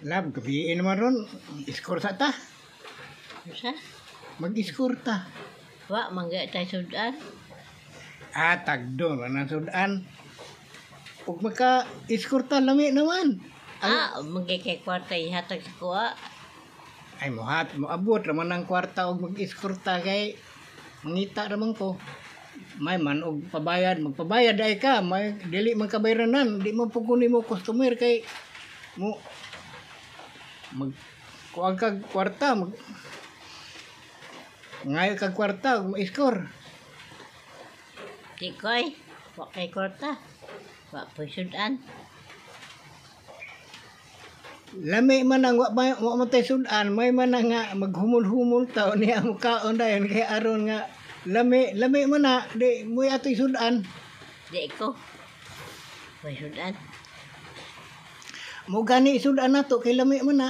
Lab, kapiin naman ron. Iskor sa ta. Usa? Mag-iskor ta. Wa, mangga tayo sudan. Tagdo. Anang sudan. Huwag maka-iskor ta, lami naman. Mangga kay kwarta ihatag sa kuha. Ay, moabot raman ang kwarta og mag-iskor ta kay mangita raman ko. May man og pabayad, magpabayad ay ka, may dili man kabayranan, di mo puguni mo customer kay mo kuang kag kwarta ngayo kag kwarta og ma-score. Tikoy, wa kay kwarta. Wa po sudan. Lami man ang wa mo tay sudan, may man nga maghumol-humol ta niya mo kaon dayon kay aron nga lami man na di mo atoy sudan. Di ko. Wa sudan. Mo gani sudan nato kay lami man na.